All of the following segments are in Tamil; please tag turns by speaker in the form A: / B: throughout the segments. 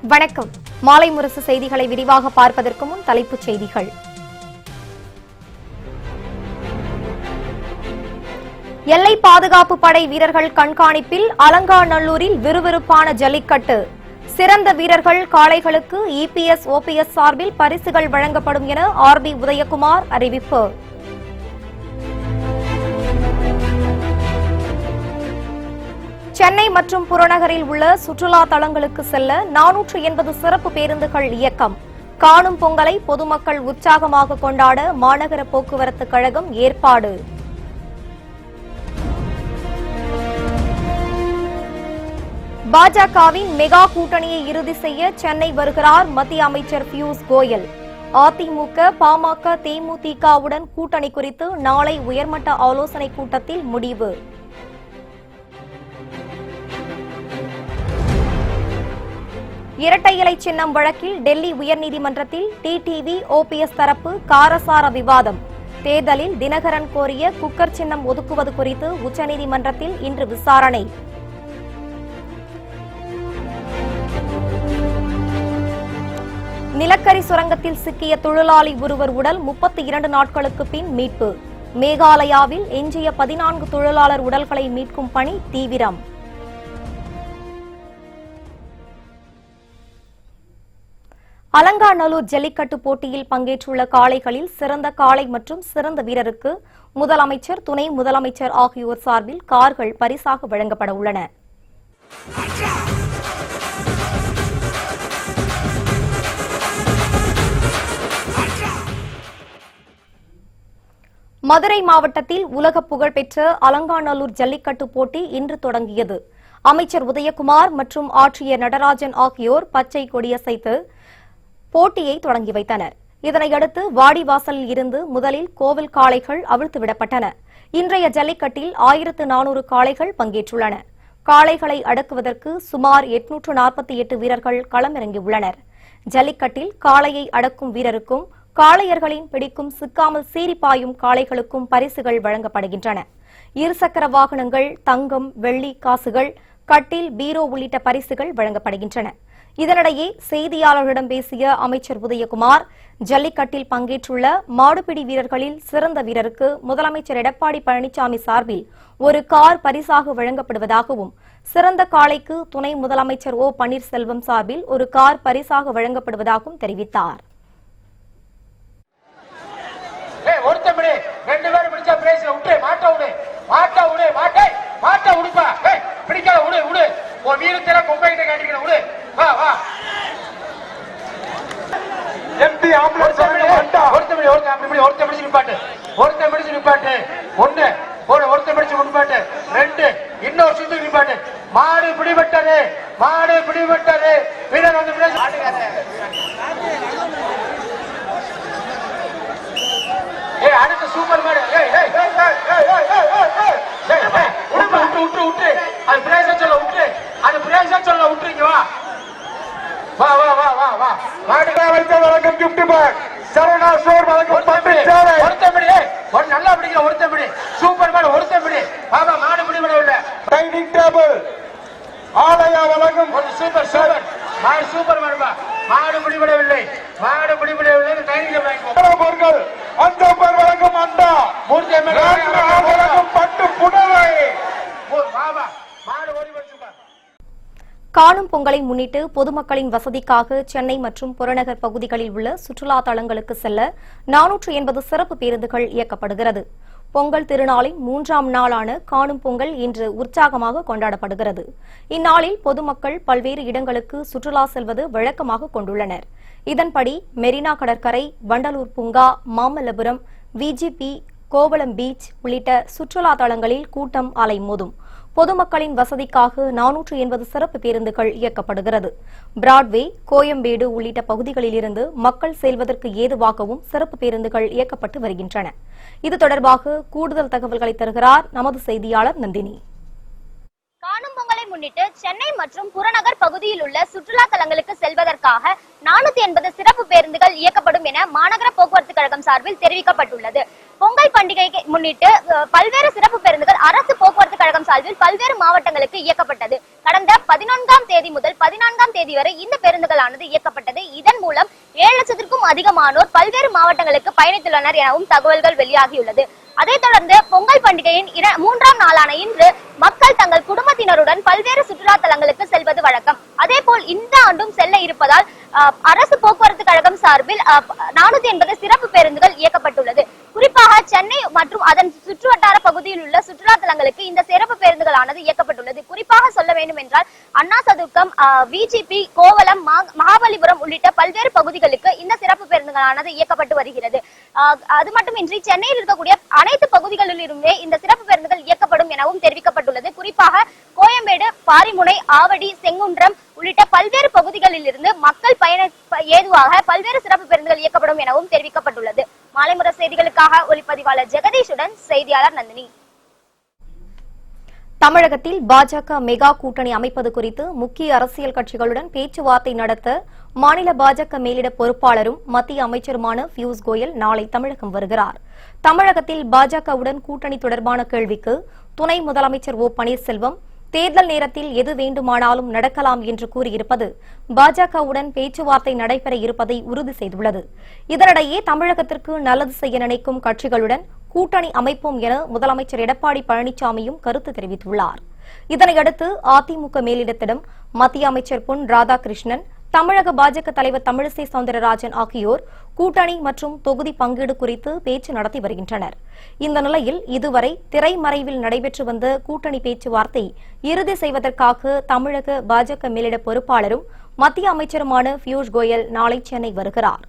A: வணக்கம். மாலை முரசு செய்திகளை விரிவாக பார்ப்பதற்கு முன் தலைப்புச் செய்திகள். எல்லை பாதுகாப்பு படை வீரர்கள் கண்காணிப்பில் அலங்காநல்லூரில் விறுவிறுப்பான ஜல்லிக்கட்டு. சிறந்த வீரர்கள் காளைகளுக்கு இபிஎஸ் ஓபிஎஸ் சார்பில் பரிசுகள் வழங்கப்படும் என ஆர்பி உதயகுமார் அறிவிப்பு. சென்னை மற்றும் புறநகரில் உள்ள சுற்றுலா தலங்களுக்கு செல்ல 480 சிறப்பு பேருந்துகள் இயக்கம். காணும் பொங்கலை பொதுமக்கள் உற்சாகமாக கொண்டாட மாநகர போக்குவரத்து கழகம் ஏற்பாடு. பாஜகவின் மெகா கூட்டணியை இறுதி செய்ய சென்னை வருகிறார் மத்திய அமைச்சர் பியூஷ் கோயல். அதிமுக, பாமக, தேமுதிகவுடன் கூட்டணி குறித்து நாளை உயர்மட்ட ஆலோசனைக் கூட்டத்தில் முடிவு. இரட்டை இலை சின்னம் வழக்கில் டெல்லி உயர்நீதிமன்றத்தில் டிடிவி ஓபிஎஸ் தரப்பு காரசார விவாதம். தேர்தலில் தினகரன் கோரிய குக்கர் சின்னம் ஒதுக்குவது குறித்து உச்சநீதிமன்றத்தில் இன்று விசாரணை. நிலக்கரி சுரங்கத்தில் சிக்கிய தொழிலாளி ஒருவர் உடல் 32 நாட்களுக்கு பின் மீட்பு. மேகாலயாவில் எஞ்சிய 14 தொழிலாளர் உடல்களை மீட்கும் பணி தீவிரம். அலங்காநல்லூர் ஜல்லிக்கட்டு போட்டியில் பங்கேற்றுள்ள காளைகளில் சிறந்த காளை மற்றும் சிறந்த வீரருக்கு முதலமைச்சர், துணை முதலமைச்சர் ஆகியோர் சார்பில் கார்கள் பரிசாக வழங்கப்பட உள்ளன. மதுரை மாவட்டத்தில் உலக புகழ்பெற்ற அலங்காநல்லூர் ஜல்லிக்கட்டு போட்டி இன்று தொடங்கியது. அமைச்சர் உதயகுமார் மற்றும் ஆட்சியர் நடராஜன் ஆகியோர் பச்சை கொடியசைத்து போட்டியை தொடங்கி வைத்தனர். இதனையடுத்து வாடிவாசலில் இருந்து முதலில் கோவில் காளைகள் அவிழ்த்து விடப்பட்டன. இன்றைய ஜல்லிக்கட்டில் 1400 காளைகள் பங்கேற்றுள்ளன. காளைகளை அடக்குவதற்கு சுமார் 848 வீரர்கள் களமிறங்கியுள்ளனர். ஜல்லிக்கட்டில் காளையை அடக்கும் வீரருக்கும் காளையர்களின் பிடிக்கும் சிக்காமல் சீரிப்பாயும் காளைகளுக்கும் பரிசுகள் வழங்கப்படுகின்றன. இருசக்கர வாகனங்கள், தங்கம், வெள்ளி காசுகள், கட்டில், பீரோ உள்ளிட்ட பரிசுகள் வழங்கப்படுகின்றன. இதனிடையே செய்தியாளர்களிடம் பேசிய அமைச்சர் உதயகுமார், ஜல்லிக்கட்டில் பங்கேற்றுள்ள மாடுபிடி வீரர்களில் சிறந்த வீரருக்கு முதலமைச்சர் எடப்பாடி பழனிசாமி சார்பில் ஒரு கார் பரிசாக வழங்கப்படுவதாகவும், சிறந்த காளைக்கு துணை முதலமைச்சர் ஓ பன்னீர்செல்வம் சார்பில் ஒரு கார் பரிசாக வழங்கப்படுவதாகவும் தெரிவித்தார்.
B: மாடு பிடிபட்டது, மாடு பிடிபட்டது. வீரர் வந்து அடுத்த சூப்பர் மாடு. விட்டு விட்டு அது பிரேச சொல்ல விட்டு, அது பிரேச சொல்ல விட்டுருங்க. வா வா வா வா வா மாடு வழக்கம் கிஃப்ட் பேக் சரவணா ஸ்டோர் வழக்கம் ஒருத்தபடி நல்லா பிடிக்கிற ஒருத்தபடி சூப்பர் மாடு ஒருத்தபடி. பாபா மாடு பிடிபடவில்லை. டைனிங் டேபிள் ஆலயா வழங்கும் ஒரு சூப்பர் சூப்பர் மாடு, சூப்பர் மாடுபா. மாடு பிடிபடவில்லை, மாடு பிடிபடவில்லை. டைனிங் டேபிள் பொருட்கள் அந்த பேர் வழங்கும் அண்டா வழங்கும் பட்டு புடவை. பாபா மாடு ஓடி வச்சுப்பா.
A: காணும் பொங்கலை முன்னிட்டு பொதுமக்களின் வசதிக்காக சென்னை மற்றும் புறநகர் பகுதிகளில் உள்ள சுற்றுலா தலங்களுக்கு செல்ல 480 சிறப்பு பேருந்துகள் இயக்கப்படுகிறது. பொங்கல் திருநாளின் 3ஆம் நாளான காணும் பொங்கல் இன்று உற்சாகமாக கொண்டாடப்படுகிறது. இந்நாளில் பொதுமக்கள் பல்வேறு இடங்களுக்கு சுற்றுலா செல்வது வழக்கமாக கொண்டுள்ளனர். இதன்படி மெரினா கடற்கரை, வண்டலூர் பூங்கா, மாமல்லபுரம், விஜிபி, கோவளம் பீச் உள்ளிட்ட சுற்றுலா தலங்களில் கூட்டம் அலைமோதும். பொதுமக்களின் வசதிக்காக 480 சிறப்பு பேருந்துகள் இயக்கப்படுகிறது. பிராட்வே, கோயம்பேடு உள்ளிட்ட பகுதிகளில் இருந்து மக்கள் செல்வதற்கு ஏதுவாகவும் சிறப்பு பேருந்துகள் இயக்கப்பட்டு வருகின்றன. இது தொடர்பாக கூடுதல் தகவல்களை தருகிறார் நமது செய்தியாளர் நந்தினி.
C: காணும் பொங்கலை முன்னிட்டு சென்னை மற்றும் புறநகர் பகுதியில் உள்ள சுற்றுலா தலங்களுக்கு செல்வதற்காக 480 சிறப்பு பேருந்துகள் இயக்கப்படும் என மாநகர போக்குவரத்து கழகம் சார்பில் தெரிவிக்கப்பட்டுள்ளது. பொங்கல் பண்டிகையை முன்னிட்டு பல்வேறு சிறப்பு பேருந்துகள் அரசு போக்குவரத்து கழகம் சார்பில் பல்வேறு மாவட்டங்களுக்கு இயக்கப்பட்டது. கடந்த 14ஆம் தேதி முதல் 14ஆம் தேதி வரை இந்த பேருந்துகளானது இயக்கப்பட்டது. இதன் மூலம் 7 லட்சத்திற்கும் அதிகமானோர் பல்வேறு மாவட்டங்களுக்கு பயணித்துள்ளனர் எனவும் தகவல்கள் வெளியாகியுள்ளது. அதைத் தொடர்ந்து பொங்கல் பண்டிகையின் 3ஆம் நாளான இன்று மக்கள் தங்கள் குடும்பத்தினருடன் பல்வேறு சுற்றுலா தலங்களுக்கு செல்வது வழக்கம். அதேபோல் இந்த ஆண்டும் செல்ல இருப்பதால் அரசு போக்குவரத்து கழகம் சார்பில் 480 சிறப்பு பேருந்துகள் இயக்கப்பட்டுள்ளது. குறிப்பாக சென்னை மற்றும் அதன் சுற்றுவட்டார பகுதியில் உள்ள சுற்றுலா தலங்களுக்கு இந்த சிறப்பு பேருந்துகளானது இயக்கப்பட்டுள்ளது. குறிப்பாக சொல்ல வேண்டும் என்றால் அண்ணா சதுக்கம், விஜிபி, கோவளம், மகாபலிபுரம் உள்ளிட்ட பல்வேறு பகுதிகளுக்கு இந்த சிறப்பு பேருந்துகளானது இயக்கப்பட்டு வருகிறது. அது மட்டுமின்றி சென்னையில் இருக்கக்கூடிய அனைத்து பகுதிகளிலிருந்தே இந்த சிறப்பு பேருந்துகள் இயக்கப்படும் எனவும் தெரிவிக்கப்பட்டுள்ளது. குறிப்பாக கோயம்பேடு, பாரிமுனை, ஆவடி, செங்குன்றம் உள்ளிட்ட பல்வேறு பகுதிகளில் இருந்து மக்கள் பயண ஏதுவாக பல்வேறு சிறப்பு பேருந்துகள் இயக்கப்படும் எனவும் தெரிவிக்கப்பட்டுள்ளது. மாலைமுறை செய்திகளுக்காக ஒளிப்பதிவாளர் ஜெகதீஷுடன் செய்தியாளர் நந்தினி.
A: தமிழகத்தில் பாஜக மெகா கூட்டணி அமைப்பது குறித்து முக்கிய அரசியல் கட்சிகளுடன் பேச்சுவார்த்தை நடத்த மாநில பாஜக மேலிட பொறுப்பாளரும் மத்திய அமைச்சருமான பியூஷ் கோயல் நாளை தமிழகம் வருகிறார். தமிழகத்தில் பாஜகவுடன் கூட்டணி தொடர்பான கேள்விக்கு துணை முதலமைச்சர் ஓ பன்னீர்செல்வம் தேர்தல் நேரத்தில் எது வேண்டுமானாலும் நடக்கலாம் என்று கூறியிருப்பது பாஜகவுடன் பேச்சுவார்த்தை நடைபெற இருப்பதை உறுதி செய்துள்ளது. இதனிடையே தமிழகத்திற்கு நல்லது செய்ய நினைக்கும் கட்சிகளுடன் கூட்டணி அமைப்போம் என முதலமைச்சர் எடப்பாடி பழனிசாமியும் கருத்து தெரிவித்துள்ளார். இதனையடுத்து அதிமுக மேலிடத்திடம் மத்திய அமைச்சர் பொன் ராதாகிருஷ்ணன், தமிழக பாஜக தலைவர் தமிழிசை சவுந்தரராஜன் ஆகியோர் கூட்டணி மற்றும் தொகுதி பங்கீடு குறித்து பேச்சு நடத்தி வருகின்றனர். இந்த நிலையில் இதுவரை திரைமறைவில் நடைபெற்று வந்த கூட்டணி பேச்சுவார்த்தை இறுதி செய்வதற்காக தமிழக பாஜக மேலிட பொறுப்பாளரும் மத்திய அமைச்சருமான பியூஷ் கோயல் நாளை சென்னை வருகிறார்.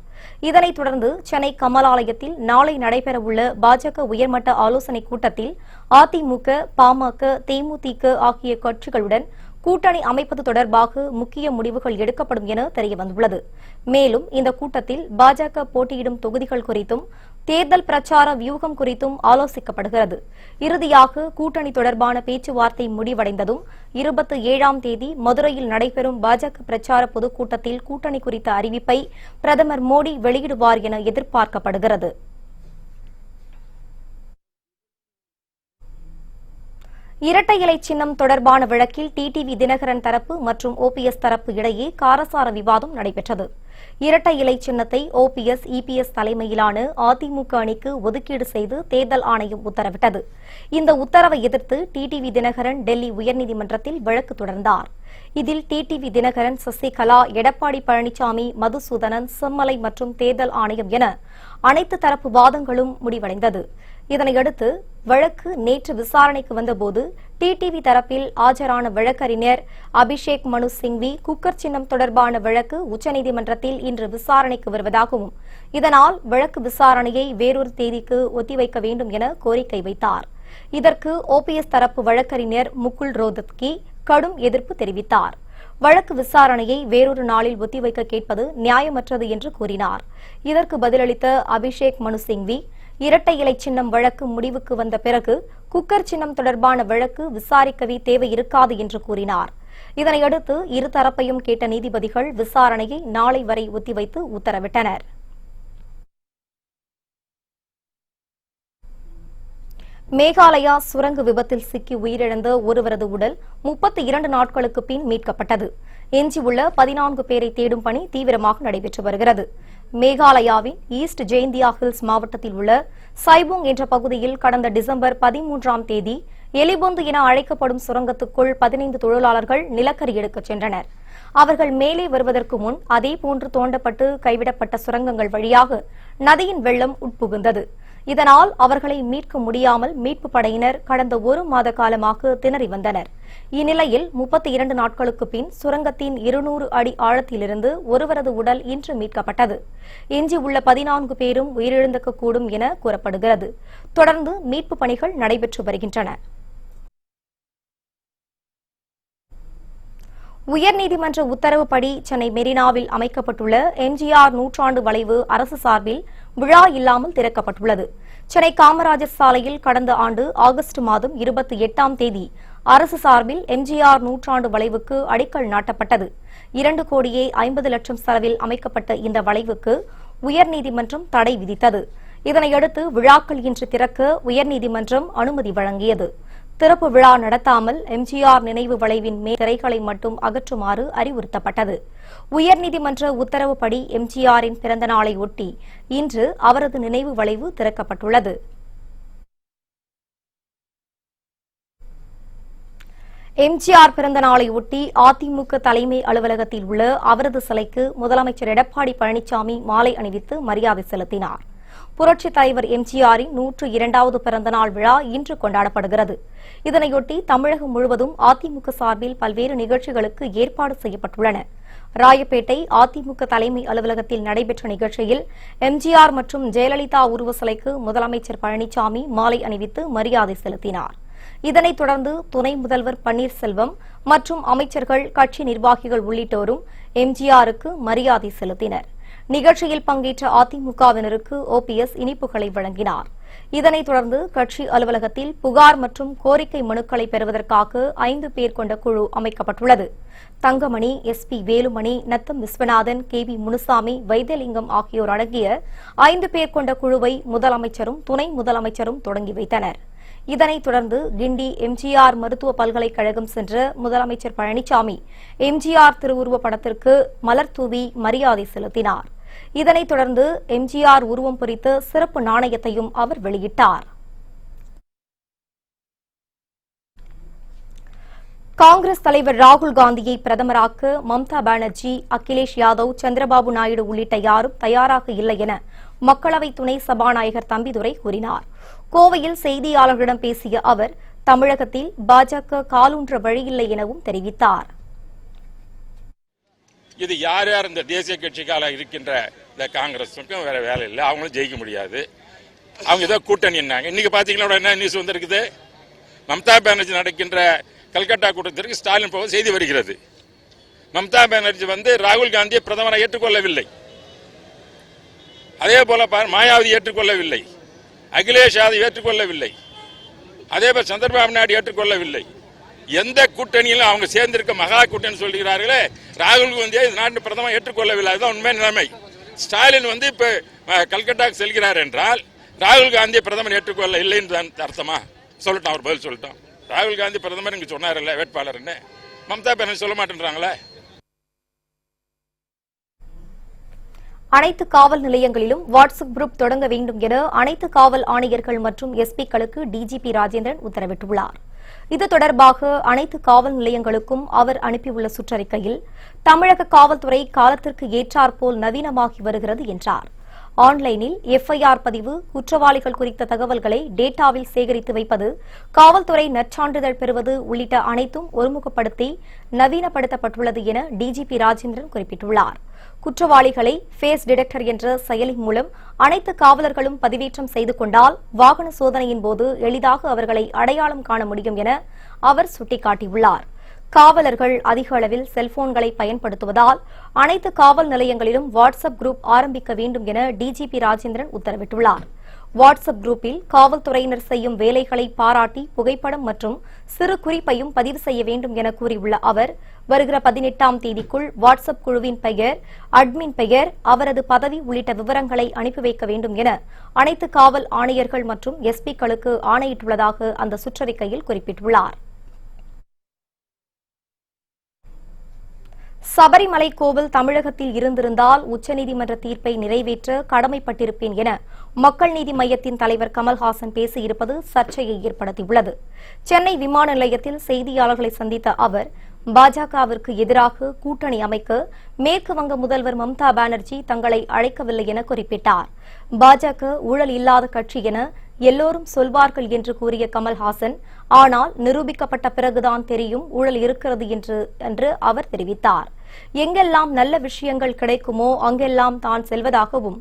A: இதனைத் தொடர்ந்து சென்னை கமலாலயத்தில் நாளை நடைபெறவுள்ள பாஜக உயர்மட்ட ஆலோசனைக் கூட்டத்தில் அதிமுக, பாமக, தேமுதிக ஆகிய கட்சிகளுடன் கூட்டணி அமைப்பது தொடர்பாக முக்கிய முடிவுகள் எடுக்கப்படும் என தெரியவந்துள்ளது. மேலும் இந்த கூட்டத்தில் பாஜக போட்டியிடும் தொகுதிகள் குறித்தும் தேர்தல் பிரச்சார வியூகம் குறித்தும் ஆலோசிக்கப்படுகிறது. இறுதியாக கூட்டணி தொடர்பான பேச்சுவார்த்தை முடிவடைந்ததும் 27ஆம் தேதி மதுரையில் நடைபெறும் பாஜக பிரச்சார பொதுக்கூட்டத்தில் கூட்டணி குறித்த அறிவிப்பை பிரதமர் மோடி வெளியிடுவார் என எதிர்பார்க்கப்படுகிறது. இரட்டை இலை சின்னம் தொடர்பான வழக்கில் டிடிவி தினகரன் தரப்பு மற்றும் ஓபிஎஸ் தரப்பு இடையே காரசார விவாதம் நடைபெற்றது. இரட்டை இலை சின்னத்தை ஓபிஎஸ், இபிஎஸ் தலைமையிலான அதிமுக அணிக்கு ஒதுக்கீடு செய்து தேர்தல் ஆணையம் உத்தரவிட்டது. இந்த உத்தரவை எதிர்த்து டிடிவி தினகரன் டெல்லி உயர்நீதிமன்றத்தில் வழக்கு தொடர்ந்தார். இதில் டிடிவி தினகரன், சசிகலா, எடப்பாடி பழனிசாமி, மதுசூதனன், செம்மலை மற்றும் தேர்தல் ஆணையம் என அனைத்து தரப்பு வாதங்களும் முடிவடைந்தது. இதனையடுத்து வழக்கு நேற்று விசாரணைக்கு வந்தபோது டிடிவி தரப்பில் ஆஜரான வழக்கறிஞர் அபிஷேக் மனு சிங்வி குக்கர் சின்னம் தொடர்பான வழக்கு உச்சநீதிமன்றத்தில் இன்று விசாரணைக்கு வருவதாகவும் இதனால் வழக்கு விசாரணையை வேறொரு தேதிக்கு ஒத்திவைக்க வேண்டும் என கோரிக்கை வைத்தார். இதற்கு ஓபிஎஸ் தரப்பு வழக்கறிஞர் முகுல் ரோதத்கி கடும் எதிர்ப்பு தெரிவித்தார். வழக்கு விசாரணையை வேறொரு நாளில் ஒத்திவைக்க கேட்பது நியாயமற்றது என்று கூறினார். இதற்கு பதிலளித்த அபிஷேக் மனு சிங்வி, இரட்டை இலை சின்னம் வழக்கு முடிவுக்கு வந்த பிறகு குக்கர் சின்னம் தொடர்பான வழக்கு விசாரிக்கவே தேவை இருக்காது என்று கூறினார். இதனையடுத்து இருதரப்பையும் கேட்ட நீதிபதிகள் விசாரணையை நாளை வரை ஒத்திவைத்து உத்தரவிட்டனர். மேகாலயா சுரங்க விபத்தில் சிக்கி உயிரிழந்த ஒருவரது உடல் 32 நாட்களுக்கு பின் மீட்கப்பட்டது. எஞ்சியுள்ள 14 பேரை தேடும் பணி தீவிரமாக நடைபெற்று வருகிறது. மேகாலயாவின் ஈஸ்ட் ஜெயிந்தியா ஹில்ஸ் மாவட்டத்தில் உள்ள சைபோங் என்ற பகுதியில் கடந்த டிசம்பர் 13ஆம் தேதி எலிபொந்து என அழைக்கப்படும் சுரங்கத்துக்குள் 15 தொழிலாளர்கள் நிலக்கரி எடுக்கச் சென்றனர். அவர்கள் மேலே வருவதற்கு முன் அதேபோன்று தோண்டப்பட்டு கைவிடப்பட்ட சுரங்கங்கள் வழியாக நதியின் வெள்ளம் உட்புகுந்தது. இதனால் அவர்களை மீட்க முடியாமல் மீட்பு படையினர் கடந்த 1 மாத காலமாக திணறி வந்தனர். இந்நிலையில் 32 நாட்களுக்கு பின் சுரங்கத்தின் 200 அடி ஆழத்திலிருந்து ஒருவரது உடல் இன்று மீட்கப்பட்டது. எஞ்சியுள்ள 14 பேரும் உயிரிழந்திருக்கக்கூடும் என கூறப்படுகிறது. தொடர்ந்து மீட்பு பணிகள் நடைபெற்று வருகின்றன. உயர்நீதிமன்ற உத்தரவுப்படி சென்னை மெரினாவில் அமைக்கப்பட்டுள்ள எம்ஜிஆர் நூற்றாண்டு வளைவு அரசு சார்பில் விழா இல்லாமல் திறக்கப்பட்டுள்ளது. சென்னை காமராஜர் சாலையில் கடந்த ஆண்டு ஆகஸ்ட் மாதம் 28ஆம் தேதி அரசு சார்பில் எம்ஜிஆர் நூற்றாண்டு வளைவுக்கு அடிக்கல் நாட்டப்பட்டது. 2,50,00,000 செலவில் அமைக்கப்பட்ட இந்த வளைவுக்கு உயர்நீதிமன்றம் தடை விதித்தது. இதனையடுத்து விழாக்கள் இன்று திறக்க உயர்நீதிமன்றம் அனுமதி வழங்கியது. திறப்பு விழா நடத்தாமல் எம்ஜிஆர் நினைவு வளைவின் மேல் திரைகளை மட்டும் அகற்றுமாறு அறிவுறுத்தப்பட்டது. உயர்நீதிமன்ற உத்தரவுப்படி எம்ஜிஆரின் பிறந்த நாளை ஒட்டி இன்று அவரது நினைவு வளைவு திறக்கப்பட்டுள்ளது. எம்ஜிஆர் பிறந்த நாளை ஒட்டி அதிமுக தலைமை அலுவலகத்தில் உள்ள அவரது சிலைக்கு முதலமைச்சர் எடப்பாடி பழனிசாமி மாலை அணிவித்து மரியாதை செலுத்தினார். புரட்சித் தலைவர் எம்ஜிஆரின் 102வது பிறந்த நாள் விழா இன்று கொண்டாடப்படுகிறது. இதனையொட்டி தமிழகம் முழுவதும் அதிமுக சார்பில் பல்வேறு நிகழ்ச்சிகளுக்கு ஏற்பாடு செய்யப்பட்டுள்ளன. ராயப்பேட்டை அதிமுக தலைமை அலுவலகத்தில் நடைபெற்ற நிகழ்ச்சியில் எம்ஜிஆர் மற்றும் ஜெயலலிதா உருவ சிலைக்கு முதலமைச்சர் பழனிசாமி மாலை அணிவித்து மரியாதை செலுத்தினார். இதனைத் தொடர்ந்து துணை முதல்வர் பன்னீர்செல்வம் மற்றும் அமைச்சர்கள், கட்சி நிர்வாகிகள் உள்ளிட்டோரும் எம்ஜிஆருக்கு மரியாதை செலுத்தினர். நிகழ்ச்சியில் பங்கேற்ற அதிமுகவினருக்கு OPS இனிப்புகளை வழங்கினார். இதனைத் தொடர்ந்து கட்சி அலுவலகத்தில் புகார் மற்றும் கோரிக்கை மனுக்களை பெறுவதற்காக 5 பேர் கொண்ட குழு அமைக்கப்பட்டுள்ளது. தங்கமணி, SP வேலுமணி, நத்தம் விஸ்வநாதன், KB முனுசாமி, வைத்தியலிங்கம் ஆகியோர் அடங்கிய 5 பேர் கொண்ட குழுவை முதலமைச்சரும் துணை முதலமைச்சரும் தொடங்கி வைத்தனர். இதனைத் தொடர்ந்து கிண்டி எம்ஜிஆர் மருத்துவ பல்கலைக்கழகம் சென்ற முதலமைச்சர் பழனிசாமி எம்ஜிஆர் திருவுருவப் படத்திற்கு மலர் தூவி மரியாதை செலுத்தினார். இதனைத் தொடர்ந்து எம்ஜிஆர் உருவம் பொறித்த சிறப்பு நாணயத்தையும் அவர் வெளியிட்டார். காங்கிரஸ் தலைவர் ராகுல் காந்தியை பிரதமராக்க மம்தா பானர்ஜி, அகிலேஷ் யாதவ், சந்திரபாபு நாயுடு உள்ளிட்ட யாரும் தயாராக இல்லை என மக்களவை துணை சபாநாயகர் தம்பிதுரை கூறினார். கோவையில் செய்தியாளர்களிடம் பேசிய அவர் தமிழகத்தில் பாஜக காலூன்ற வழியில்லை எனவும் தெரிவித்தார்.
D: இது யார் யார் இந்த தேசிய கட்சிக்கால இருக்கின்ற இந்த காங்கிரஸுக்கும் வேற வேலை இல்லை, அவங்களும் ஜெயிக்க முடியாது. அவங்க ஏதோ கூட்டணி இன்னைக்கு பாத்தீங்களா என்ன நியூஸ் வந்திருக்குது, மம்தா பானர்ஜி நடக்கின்ற கல்கட்டா கூட்டத்திற்கு ஸ்டாலின் போக செய்தி வருகிறது. மம்தா பானர்ஜி ராகுல் காந்தியை பிரதமரை ஏற்றுக்கொள்ளவில்லை, அதே போல மாயாவதி ஏற்றுக்கொள்ளவில்லை, அகிலேஷ் யாதவ் ஏற்றுக்கொள்ளவில்லை, அதே போல சந்திரபாபு நாயுடு ஏற்றுக்கொள்ளவில்லை. எந்த கூட்டணியிலும் அவங்க சேர்ந்திருக்க மகா கூட்டணி சொல்கிறார்களே, ராகுல் காந்தியை நாட்டு பிரதமர் ஏற்றுக்கொள்ளவில்லை. அதுதான் உண்மை நிலைமை. ஸ்டாலின் இப்ப கல்கட்டாக்கு செல்கிறார் என்றால் ராகுல் காந்தியை பிரதமர் ஏற்றுக்கொள்ள இல்லைன்னு அர்த்தமா? சொல்லட்டும், அவர் பதில் சொல்லட்டும். ராகுல் காந்தி பிரதமர் இங்க சொன்னார்ல வேட்பாளர், மம்தா பானர்ஜி சொல்ல மாட்டேன்றாங்களே.
A: அனைத்து காவல் நிலையங்களிலும் வாட்ஸ்அப் குரூப் தொடங்க வேண்டும் என அனைத்து காவல் ஆணையர்கள் மற்றும் SP-க்களுக்கு DGP ராஜேந்திரன் உத்தரவிட்டுள்ளார். இது தொடர்பாக அனைத்து காவல் நிலையங்களுக்கும் அவர் அனுப்பியுள்ள சுற்றறிக்கையில் தமிழக காவல்துறை காலத்திற்கு ஏற்றாற்போல் நவீனமாகி வருகிறது என்றார். ஆன்லைனில் FIR பதிவு, குற்றவாளிகள் குறித்த தகவல்களை டேட்டாவில் சேகரித்து வைப்பது, காவல்துறை நற்சான்றிதழ் பெறுவது உள்ளிட்ட அனைத்தும் ஒருமுகப்படுத்தி நவீனப்படுத்தப்பட்டுள்ளது என DGP ராஜேந்திரன் குறிப்பிட்டுள்ளார். குற்றவாளிகளை ஃபேஸ் டிடெக்டர் என்ற செயலி மூலம் அனைத்து காவலர்களும் பதிவேற்றம் செய்து கொண்டால் வாகன சோதனையின் போது எளிதாக அவர்களை அடையாளம் காண முடியும் என அவர் சுட்டிக்காட்டியுள்ளார். காவலர்கள் அதிக அளவில் செல்போன்களை பயன்படுத்துவதால் அனைத்து காவல் நிலையங்களிலும் வாட்ஸ்அப் குரூப் ஆரம்பிக்க வேண்டும் என DGP ராஜேந்திரன் உத்தரவிட்டுள்ளார். வாட்ஸ்அப் குரூப்பில் காவல்துறையினர் செய்யும் வேலைகளை பாராட்டி புகைப்படம் மற்றும் சிறு குறிப்பையும் பதிவு செய்ய வேண்டும் என கூறியுள்ள அவர் வருகிற 18ஆம் தேதிக்குள் வாட்ஸ்அப் குழுவின் பெயர், அட்மின் பெயர், அவரது பதவி உள்ளிட்ட விவரங்களை அனுப்பி வைக்க வேண்டும் என அனைத்து காவல் ஆணையர்கள் மற்றும் SP-க்களுக்கு ஆணையிட்டுள்ளதாக அந்த சுற்றறிக்கையில் குறிப்பிட்டுள்ளார். சபரிமலை கோவில் தமிழகத்தில் இருந்திருந்தால் உச்சநீதிமன்ற தீர்ப்பை நிறைவேற்ற கடமைப்பட்டிருப்பேன் என மக்கள் நீதி மய்யத்தின் தலைவர் கமல்ஹாசன் பேசியிருப்பது சர்ச்சையை ஏற்படுத்தியுள்ளது. சென்னை விமான நிலையத்தில் செய்தியாளர்களை சந்தித்த அவர் பாஜகவிற்கு எதிராக கூட்டணி அமைக்க மேற்கு வங்க முதல்வர் மம்தா பானர்ஜி தங்களை அழைக்கவில்லை என குறிப்பிட்டார். பாஜக ஊழல் இல்லாத கட்சி என எல்லோரும் சொல்வார்கள் என்று கூறிய கமல்ஹாசன், ஆனால் நிரூபிக்கப்பட்ட பிறகுதான் தெரியும் ஊழல் இருக்கிறது என்று அவர் தெரிவித்தார். எங்கெல்லாம் நல்ல விஷயங்கள் கிடைக்குமோ அங்கெல்லாம் தான் செல்வதாகவும்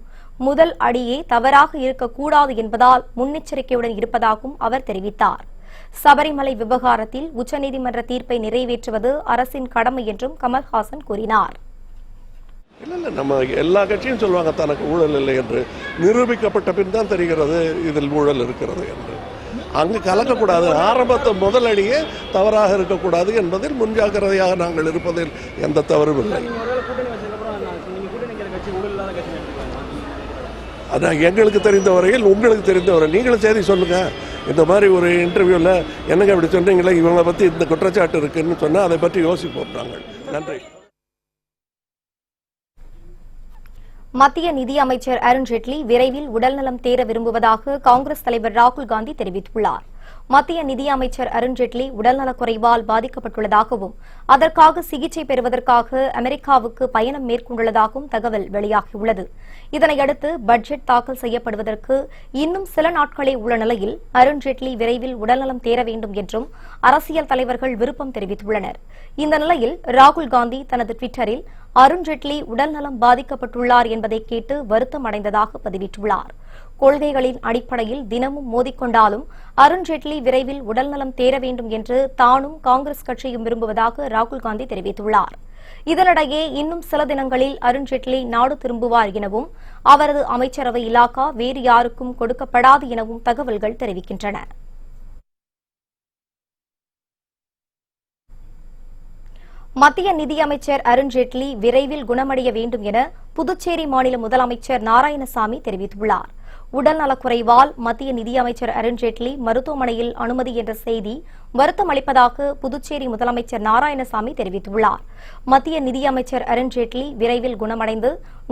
A: முதல் அடியே தவறாக இருக்கக்கூடாது என்பதால் முன்னெச்சரிக்கையுடன் இருப்பதாகவும் அவர் தெரிவித்தார். சபரிமலை விவகாரத்தில் உச்சநீதிமன்ற தீர்ப்பை நிறைவேற்றுவது அரசின் கடமை என்றும் கமல்ஹாசன் கூறினார்.
E: இல்லை, நம்ம எல்லா கட்சியும் சொல்லுவாங்க தனக்கு ஊழல் இல்லை என்று. நிரூபிக்கப்பட்ட பின் தான் தெரிகிறது இதில் ஊழல் இருக்கிறது என்று. அங்கு கலக்கக்கூடாது. ஆரம்பத்தை முதலடியே தவறாக இருக்கக்கூடாது என்பதில் முன்ஜாக்கிரதையாக நாங்கள் இருப்பதில் எந்த தவறும் இல்லை. அதான் எங்களுக்கு தெரிந்த வரையில், உங்களுக்கு தெரிந்த வரை நீங்களும் செய்தி சொல்லுங்க. இந்த மாதிரி ஒரு இன்டர்வியூவில் என்னங்க இப்படி சொன்னீங்களே, இவங்களை பற்றி இந்த குற்றச்சாட்டு இருக்குன்னு சொன்னால் அதை பற்றி யோசிப்போம் நாங்கள். நன்றி.
A: மத்திய நிதியமைச்சர் அருண்ஜேட்லி விரைவில் உடல்நலம் தேர விரும்புவதாக காங்கிரஸ் தலைவர் ராகுல் காந்தி தெரிவித்துள்ளார். மத்திய நிதியமைச்சர் அருண்ஜேட்லி உடல்நலக்குறைவால் பாதிக்கப்பட்டுள்ளதாகவும் அதற்காக சிகிச்சை பெறுவதற்காக அமெரிக்காவுக்கு பயணம் மேற்கொண்டுள்ளதாகவும் தகவல் வெளியாகியுள்ளது. இதனையடுத்து பட்ஜெட் தாக்கல் செய்யப்படுவதற்கு இன்னும் சில நாட்களே உள்ள நிலையில் அருண்ஜேட்லி விரைவில் உடல்நலம் தேர வேண்டும் என்றும் அரசியல் தலைவர்கள் விருப்பம் தெரிவித்துள்ளனர். இந்த நிலையில் ராகுல் காந்தி தனது டுவிட்டரில் அருண்ஜேட்லி உடல்நலம் பாதிக்கப்பட்டுள்ளார் என்பதை கேட்டு வருத்தம் அடைந்ததாக பதிவிட்டுள்ளார். கொள்கைகளின் அடிப்படையில் தினமும் மோதிக்கொண்டாலும் அருண்ஜேட்லி விரைவில் உடல்நலம் தேர வேண்டும் என்று தானும் காங்கிரஸ் கட்சியும் விரும்புவதாக ராகுல் காந்தி தெரிவித்துள்ளார். இதனிடையே இன்னும் சில தினங்களில் அருண்ஜேட்லி நாடு திரும்புவார் எனவும் அவரது அமைச்சரவை இலாக்கா வேறு யாருக்கும் கொடுக்கப்படாது எனவும் தகவல்கள் தெரிவிக்கின்றன. மத்திய நிதியமைச்சர் அருண்ஜேட்லி விரைவில் குணமடைய வேண்டும் என புதுச்சேரி மாநில முதலமைச்சர் நாராயணசாமி தெரிவித்துள்ளார். உடல்நலக்குறைவால் மத்திய நிதியமைச்சர் அருண்ஜேட்லி மருத்துவமனையில் அனுமதி என்ற செய்தி வருத்தம் அளிப்பதாக புதுச்சேரி முதலமைச்சர் நாராயணசாமி தெரிவித்துள்ளார். மத்திய நிதியமைச்சர் அருண்ஜேட்லி விரைவில் குணமடைந்து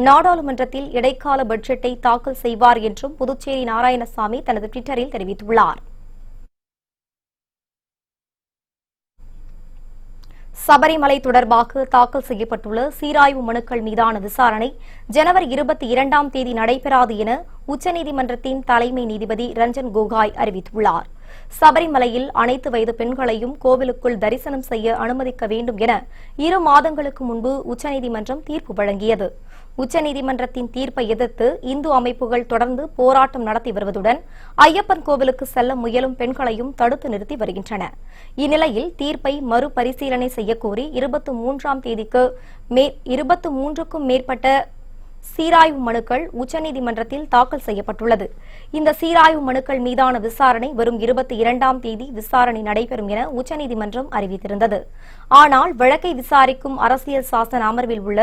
A: நாடாளுமன்றத்தில் இடைக்கால பட்ஜெட்டை தாக்கல் செய்வார் என்றும் புதுச்சேரி நாராயணசாமி தனது டுவிட்டரில் தெரிவித்துள்ளார். சபரிமலை தொடர்பாக தாக்கல் செய்யப்பட்டுள்ள சீராய்வு மனுக்கள் மீதான விசாரணை ஜனவரி 22ஆம் தேதி நடைபெறாது என உச்சநீதிமன்றத்தின் தலைமை நீதிபதி ரஞ்சன் கோகாய் அறிவித்துள்ளார். சபரிமலையில் அனைத்து வயது பெண்களையும் கோவிலுக்குள் தரிசனம் செய்ய அனுமதிக்க வேண்டும் என 2 மாதங்களுக்கு முன்பு உச்சநீதிமன்றம் தீர்ப்பு வழங்கியது. உச்சநீதிமன்றத்தின் தீர்ப்பை எதிர்த்து இந்து அமைப்புகள் தொடர்ந்து போராட்டம் நடத்தி வருவதுடன் ஐயப்பன் கோவிலுக்கு செல்ல முயலும் பெண்களையும் தடுத்து நிறுத்தி வருகின்றன. இந்நிலையில் தீர்ப்பை மறுபரிசீலனை செய்யக்கோரி 23ஆம் தேதிக்கு 23க்கும் மேற்பட்ட சீராய்வு மனுக்கள் உச்சநீதிமன்றத்தில் தாக்கல் செய்யப்பட்டுள்ளது. இந்த சீராய்வு மனுக்கள் மீதான விசாரணை வரும் 22ஆம் தேதி விசாரணை நடைபெறும் என உச்சநீதிமன்றம் அறிவித்திருந்தது. ஆனால் வழக்கை விசாரிக்கும் அரசியல் சாசன அமர்வில் உள்ள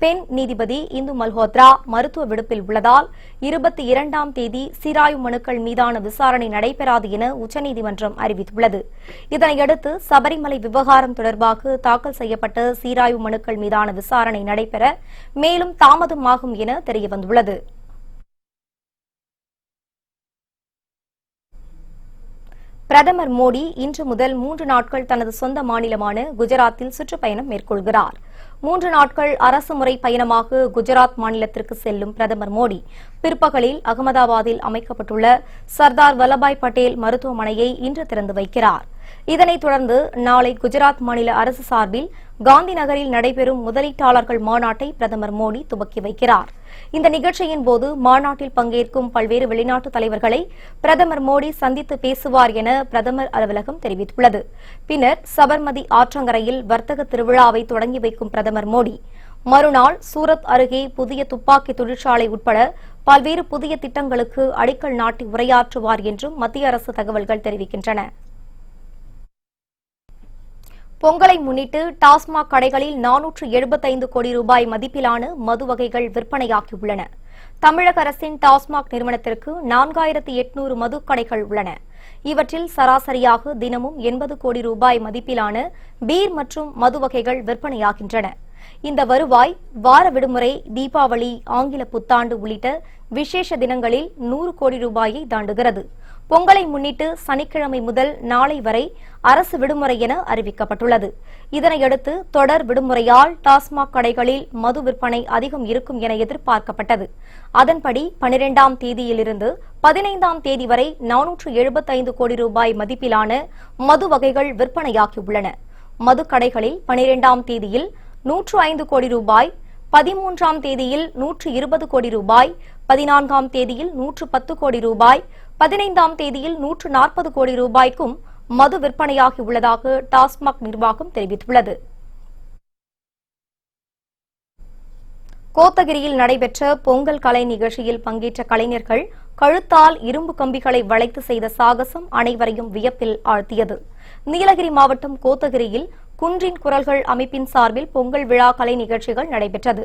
A: பெண் நீதிபதி இந்து மல்ஹோத்ரா மருத்துவ விடுப்பில் உள்ளதால் 22ஆம் தேதி சீராய்வு மனுக்கள் மீதான விசாரணை நடைபெறாது என உச்சநீதிமன்றம் அறிவித்துள்ளது. இதனையடுத்து சபரிமலை விவகாரம் தொடர்பாக தாக்கல் செய்யப்பட்ட சீராய்வு மனுக்கள் மீதான விசாரணை நடைபெற மேலும் தாமதமாகும் என தெரியவந்துள்ளது. பிரதமர் மோடி இன்று முதல் 3 நாட்கள் தனது சொந்த மாநிலமான குஜராத்தில் சுற்றுப்பயணம் மேற்கொள்கிறார். 3 நாட்கள் அரசுமுறை பயணமாக குஜராத் மாநிலத்திற்கு செல்லும் பிரதமர் மோடி பிற்பகலில் அகமதாபாத்தில் அமைக்கப்பட்டுள்ள சர்தார் வல்லபாய் பட்டேல் மருத்துவமனையை இன்று திறந்து வைக்கிறார். இதனைத் தொடர்ந்து நாளை குஜராத் மாநில அரசு சார்பில் காந்தி நகரில் நடைபெறும் முதலீட்டாளர்கள் மாநாட்டை பிரதமர் மோடி துவக்கி வைக்கிறார். இந்த நிகழ்ச்சியின் போது மாநாட்டில் பங்கேற்கும் பல்வேறு வெளிநாட்டு தலைவர்களை பிரதமர் மோடி சந்தித்து பேசுவார் என பிரதமர் அலுவலகம் தெரிவித்துள்ளது. பின்னர் சபர்மதி ஆற்றங்கரையில் வர்த்தக திருவிழாவை தொடங்கி வைக்கும் பிரதமர் மோடி மறுநாள் சூரத் அருகே புதிய துப்பாக்கி தொழிற்சாலை உட்பட பல்வேறு புதிய திட்டங்களுக்கு அடிக்கல் நாட்டி உரையாற்றுவார் என்றும் மத்திய அரசு தகவல்கள் தெரிவிக்கின்றன. பொங்கலை முன்னிட்டு டாஸ்மாக் கடைகளில் 475 கோடி ரூபாய் மதிப்பிலான மது வகைகள் விற்பனையாகியுள்ளன. தமிழக அரசின் டாஸ்மாக் நிறுவனத்திற்கு 4800 மது கடைகள் உள்ளன. இவற்றில் சராசரியாக தினமும் 80 கோடி ரூபாய் மதிப்பிலான பீர் மற்றும் மது வகைகள் விற்பனையாகின்றன. இந்த வருவாய் வார விடுமுறை, தீபாவளி, ஆங்கில புத்தாண்டு உள்ளிட்ட விசேஷ தினங்களில் 100 கோடி ரூபாயை தாண்டுகிறது. பொங்கலை முன்னிட்டு சனிக்கிழமை முதல் நாளை வரை அரசு விடுமுறை என அறிவிக்கப்பட்டுள்ளது. இதனையடுத்து தொடர் விடுமுறையால் டாஸ்மாக் கடைகளில் மது விற்பனை அதிகம் இருக்கும் என எதிர்பார்க்கப்பட்டது. அதன்படி 12ஆம் தேதியிலிருந்து 15ஆம் தேதி வரை 475 கோடி ரூபாய் மதிப்பிலான மது வகைகள் விற்பனையாகியுள்ளன. மது கடைகளில் 12ஆம் தேதியில் 105 கோடி ரூபாய், 13ஆம் தேதியில் 120 கோடி ரூபாய், 14ஆம் தேதியில் 110 கோடி ரூபாய், 15ஆம் தேதியில் 140 கோடி ரூபாய்க்கும் மது விற்பனையாகியுள்ளதாக டாஸ்மாக் நிர்வாகம் தெரிவித்துள்ளது. கோத்தகிரியில் நடைபெற்ற பொங்கல் கலை நிகழ்ச்சியில் பங்கேற்ற கலைஞர்கள் கழுத்தால் இரும்பு கம்பிகளை வளைத்து செய்த சாகசம் அனைவரையும் வியப்பில் ஆழ்த்தியது. நீலகிரி மாவட்டம் கோத்தகிரியில் குன்றின் குரல்கள் அமைப்பின் சார்பில் பொங்கல் விழா கலை நிகழ்ச்சிகள் நடைபெற்றது.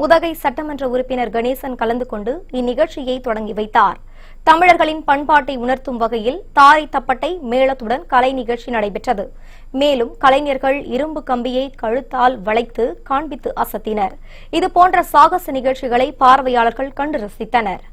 A: உதகை சட்டமன்ற உறுப்பினர் கணேசன் கலந்து கொண்டு இந்நிகழ்ச்சியை தொடங்கி வைத்தார். தமிழர்களின் பண்பாட்டை உணர்த்தும் வகையில் தாரை தப்பட்டை மேளத்துடன் கலை நிகழ்ச்சி நடைபெற்றது. மேலும் கலைஞர்கள் இரும்பு கம்பியை கழுத்தால் வளைத்து காண்பித்து அசத்தினர். இதுபோன்ற சாகச நிகழ்ச்சிகளை பார்வையாளர்கள் கண்டு ரசித்தனர்.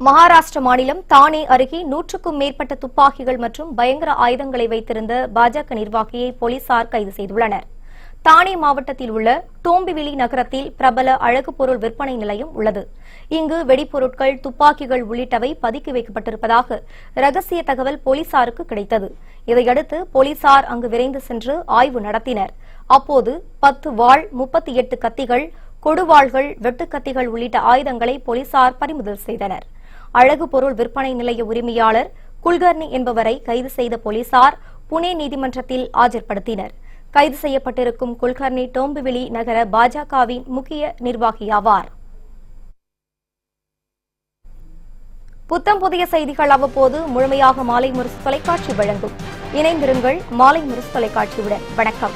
A: மகாராஷ்டிர மாநிலம் தானே அருகே 100க்கும் மேற்பட்ட துப்பாக்கிகள் மற்றும் பயங்கர ஆயுதங்களை வைத்திருந்த பாஜக நிர்வாகியை போலீசார் கைது செய்துள்ளனர். தானே மாவட்டத்தில் உள்ள டோம்பிவிலி நகரத்தில் பிரபல அழகு பொருள் விற்பனை நிலையம் உள்ளது. இங்கு வெடிப்பொருட்கள், துப்பாக்கிகள் உள்ளிட்டவை பதுக்கி வைக்கப்பட்டிருப்பதாக ரகசிய தகவல் போலீசாருக்கு கிடைத்தது. இதையடுத்து போலீசார் அங்கு விரைந்து சென்று ஆய்வு நடத்தினர். அப்போது 10 வாள், 38 கத்திகள், கொடுவாள்கள், வெட்டுக்கத்திகள் உள்ளிட்ட ஆயுதங்களை போலீசார் பறிமுதல் செய்தனர். அழகு பொருள் விற்பனை நிலைய உரிமையாளர் குல்கர்னி என்பவரை கைது செய்த போலீசார் புனே நீதிமன்றத்தில் ஆஜர்படுத்தினர். கைது செய்யப்பட்டிருக்கும் குல்கர்னி டோம்பிவிலி நகர பாஜகவின் முக்கிய நிர்வாகியாவார். புத்தம் புதிய செய்திகள் அவ்வப்போது முழுமையாக மாலை முரசு தொலைக்காட்சி வழங்கும். இணைந்திருங்கள் மாலை முரசு தொலைக்காட்சியுடன். வணக்கம்.